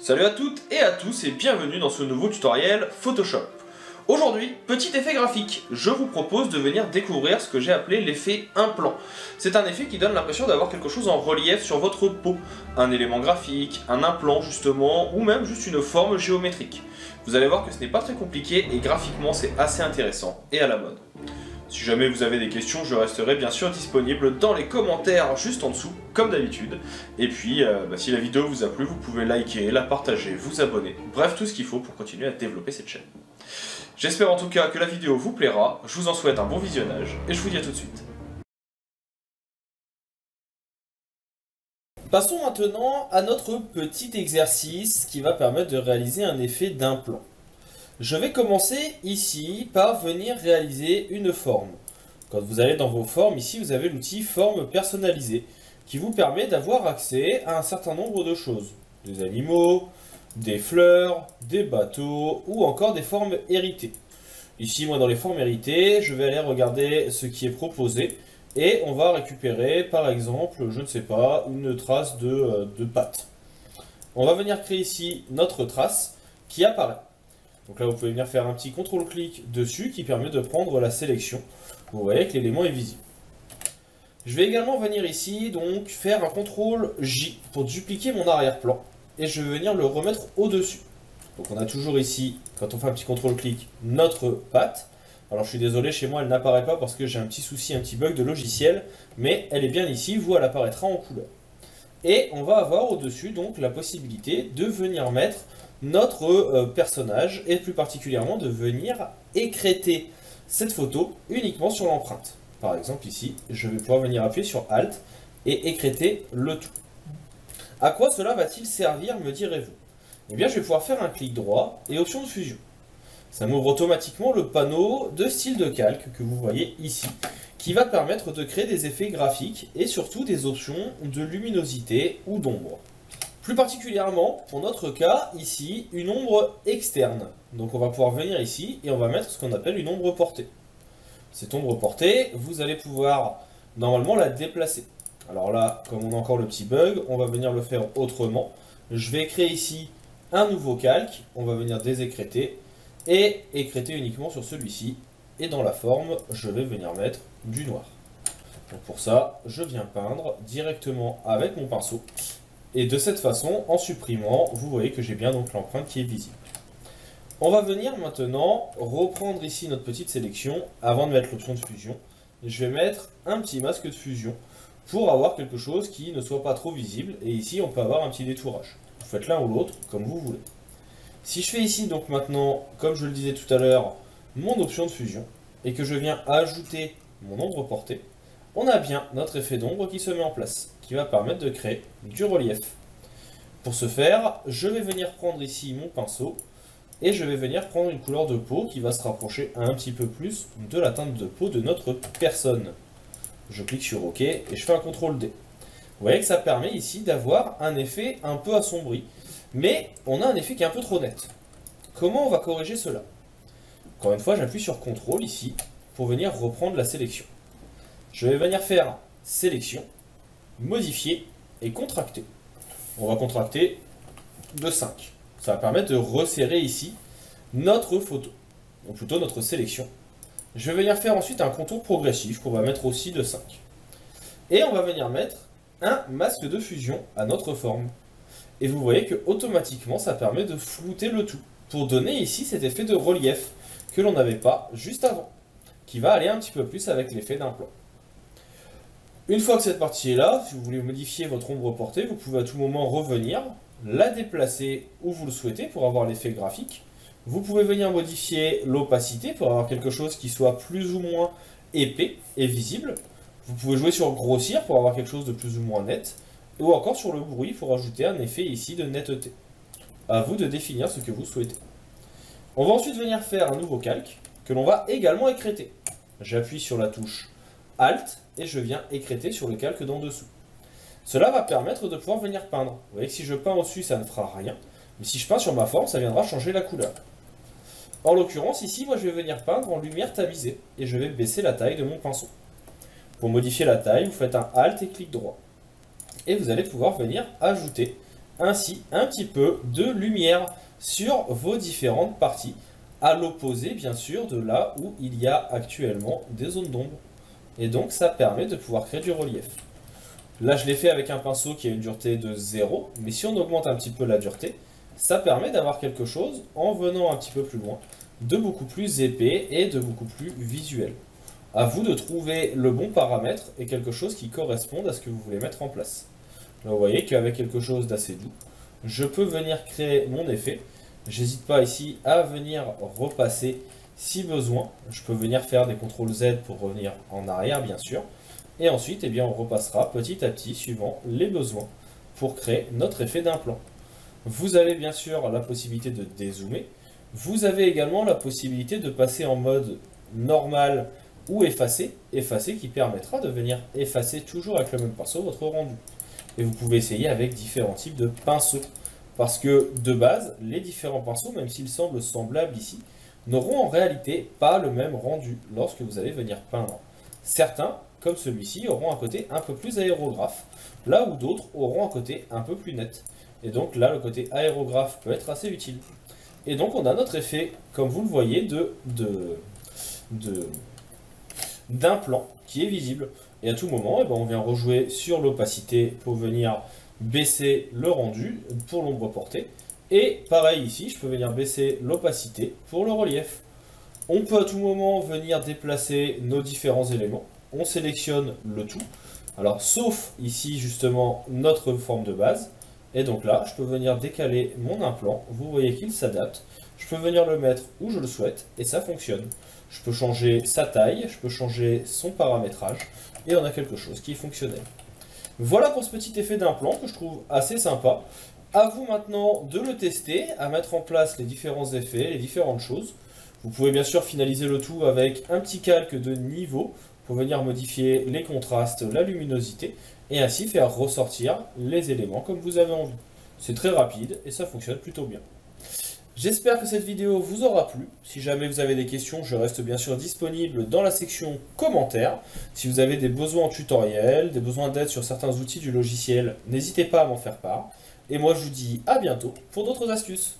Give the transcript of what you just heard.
Salut à toutes et à tous et bienvenue dans ce nouveau tutoriel Photoshop. Aujourd'hui, petit effet graphique, je vous propose de venir découvrir ce que j'ai appelé l'effet implant. C'est un effet qui donne l'impression d'avoir quelque chose en relief sur votre peau, un élément graphique, un implant justement, ou même juste une forme géométrique. Vous allez voir que ce n'est pas très compliqué et graphiquement c'est assez intéressant et à la mode. Si jamais vous avez des questions, je resterai bien sûr disponible dans les commentaires juste en dessous, comme d'habitude. Et puis, si la vidéo vous a plu, vous pouvez liker, la partager, vous abonner, bref, tout ce qu'il faut pour continuer à développer cette chaîne. J'espère en tout cas que la vidéo vous plaira, je vous en souhaite un bon visionnage, et je vous dis à tout de suite. Passons maintenant à notre petit exercice qui va permettre de réaliser un effet d'implant. Je vais commencer ici par venir réaliser une forme. Quand vous allez dans vos formes, ici vous avez l'outil forme personnalisée qui vous permet d'avoir accès à un certain nombre de choses. Des animaux, des fleurs, des bateaux ou encore des formes héritées. Ici, moi dans les formes héritées, je vais aller regarder ce qui est proposé et on va récupérer par exemple, je ne sais pas, une trace de pâte. On va venir créer ici notre trace qui apparaît. Donc là, vous pouvez venir faire un petit contrôle-clic dessus qui permet de prendre la sélection. Vous voyez que l'élément est visible. Je vais également venir ici, donc, faire un CTRL-J pour dupliquer mon arrière-plan. Et je vais venir le remettre au-dessus. Donc on a toujours ici, quand on fait un petit contrôle-clic, notre patte. Alors je suis désolé, chez moi elle n'apparaît pas parce que j'ai un petit souci, un petit bug de logiciel. Mais elle est bien ici, vous, elle apparaîtra en couleur. Et on va avoir au-dessus, donc, la possibilité de venir mettre notre personnage et plus particulièrement de venir écrêter cette photo uniquement sur l'empreinte. Par exemple ici, je vais pouvoir venir appuyer sur Alt et écrêter le tout. À quoi cela va-t-il servir, me direz-vous? Eh bien, je vais pouvoir faire un clic droit et option de fusion. Ça m'ouvre automatiquement le panneau de style de calque que vous voyez ici, qui va permettre de créer des effets graphiques et surtout des options de luminosité ou d'ombre. Plus particulièrement, pour notre cas, ici, une ombre externe. Donc on va pouvoir venir ici et on va mettre ce qu'on appelle une ombre portée. Cette ombre portée, vous allez pouvoir normalement la déplacer. Alors là, comme on a encore le petit bug, on va venir le faire autrement. Je vais créer ici un nouveau calque, on va venir désécréter et écréter uniquement sur celui-ci. Et dans la forme, je vais venir mettre du noir. Donc pour ça, je viens peindre directement avec mon pinceau. Et de cette façon, en supprimant, vous voyez que j'ai bien donc l'empreinte qui est visible. On va venir maintenant reprendre ici notre petite sélection avant de mettre l'option de fusion. Je vais mettre un petit masque de fusion pour avoir quelque chose qui ne soit pas trop visible. Et ici, on peut avoir un petit détourage. Vous faites l'un ou l'autre comme vous voulez. Si je fais ici donc maintenant, comme je le disais tout à l'heure, mon option de fusion et que je viens ajouter mon ombre portée, on a bien notre effet d'ombre qui se met en place, qui va permettre de créer du relief. Pour ce faire, je vais venir prendre ici mon pinceau, et je vais venir prendre une couleur de peau qui va se rapprocher un petit peu plus de la teinte de peau de notre personne. Je clique sur OK, et je fais un CTRL D. Vous voyez que ça permet ici d'avoir un effet un peu assombri, mais on a un effet qui est un peu trop net. Comment on va corriger cela? Encore une fois, j'appuie sur CTRL ici, pour venir reprendre la sélection. Je vais venir faire sélection, modifier et contracter. On va contracter de 5. Ça va permettre de resserrer ici notre photo, ou plutôt notre sélection. Je vais venir faire ensuite un contour progressif qu'on va mettre aussi de 5. Et on va venir mettre un masque de fusion à notre forme. Et vous voyez que automatiquement ça permet de flouter le tout, pour donner ici cet effet de relief que l'on n'avait pas juste avant, qui va aller un petit peu plus avec l'effet d'implant. Une fois que cette partie est là, si vous voulez modifier votre ombre portée, vous pouvez à tout moment revenir, la déplacer où vous le souhaitez pour avoir l'effet graphique. Vous pouvez venir modifier l'opacité pour avoir quelque chose qui soit plus ou moins épais et visible. Vous pouvez jouer sur grossir pour avoir quelque chose de plus ou moins net. Ou encore sur le bruit pour ajouter un effet ici de netteté. À vous de définir ce que vous souhaitez. On va ensuite venir faire un nouveau calque que l'on va également écrêter. J'appuie sur la touche Alt et je viens écrêter sur le calque d'en dessous. Cela va permettre de pouvoir venir peindre. Vous voyez que si je peins au-dessus, ça ne fera rien. Mais si je peins sur ma forme, ça viendra changer la couleur. En l'occurrence, ici, moi je vais venir peindre en lumière tamisée. Et je vais baisser la taille de mon pinceau. Pour modifier la taille, vous faites un Alt et clic droit. Et vous allez pouvoir venir ajouter ainsi un petit peu de lumière sur vos différentes parties, à l'opposé bien sûr de là où il y a actuellement des zones d'ombre. Et donc ça permet de pouvoir créer du relief. Là je l'ai fait avec un pinceau qui a une dureté de 0, mais si on augmente un petit peu la dureté, ça permet d'avoir quelque chose, en venant un petit peu plus loin, de beaucoup plus épais et de beaucoup plus visuel. À vous de trouver le bon paramètre et quelque chose qui corresponde à ce que vous voulez mettre en place. Là, vous voyez qu'avec quelque chose d'assez doux, je peux venir créer mon effet. J'hésite pas ici à venir repasser si besoin. Je peux venir faire des CTRL Z pour revenir en arrière bien sûr. Et ensuite, eh bien, on repassera petit à petit suivant les besoins pour créer notre effet d'implant. Vous avez bien sûr la possibilité de dézoomer. Vous avez également la possibilité de passer en mode normal ou effacer. Effacer qui permettra de venir effacer toujours avec le même pinceau votre rendu. Et vous pouvez essayer avec différents types de pinceaux. Parce que de base, les différents pinceaux, même s'ils semblent semblables ici, n'auront en réalité pas le même rendu lorsque vous allez venir peindre. Certains, comme celui-ci, auront un côté un peu plus aérographe, là où d'autres auront un côté un peu plus net. Et donc là, le côté aérographe peut être assez utile. Et donc on a notre effet, comme vous le voyez, d'implant qui est visible. Et à tout moment, eh ben, on vient rejouer sur l'opacité pour venir baisser le rendu pour l'ombre portée. Et pareil ici, je peux venir baisser l'opacité pour le relief. On peut à tout moment venir déplacer nos différents éléments. On sélectionne le tout. Alors sauf ici justement notre forme de base. Et donc là, je peux venir décaler mon implant. Vous voyez qu'il s'adapte. Je peux venir le mettre où je le souhaite et ça fonctionne. Je peux changer sa taille, je peux changer son paramétrage et on a quelque chose qui est fonctionnel. Voilà pour ce petit effet d'implant que je trouve assez sympa. À vous maintenant de le tester, à mettre en place les différents effets, les différentes choses. Vous pouvez bien sûr finaliser le tout avec un petit calque de niveau pour venir modifier les contrastes, la luminosité et ainsi faire ressortir les éléments comme vous avez envie. C'est très rapide et ça fonctionne plutôt bien. J'espère que cette vidéo vous aura plu. Si jamais vous avez des questions, je reste bien sûr disponible dans la section commentaires. Si vous avez des besoins en tutoriel, des besoins d'aide sur certains outils du logiciel, n'hésitez pas à m'en faire part. Et moi je vous dis à bientôt pour d'autres astuces.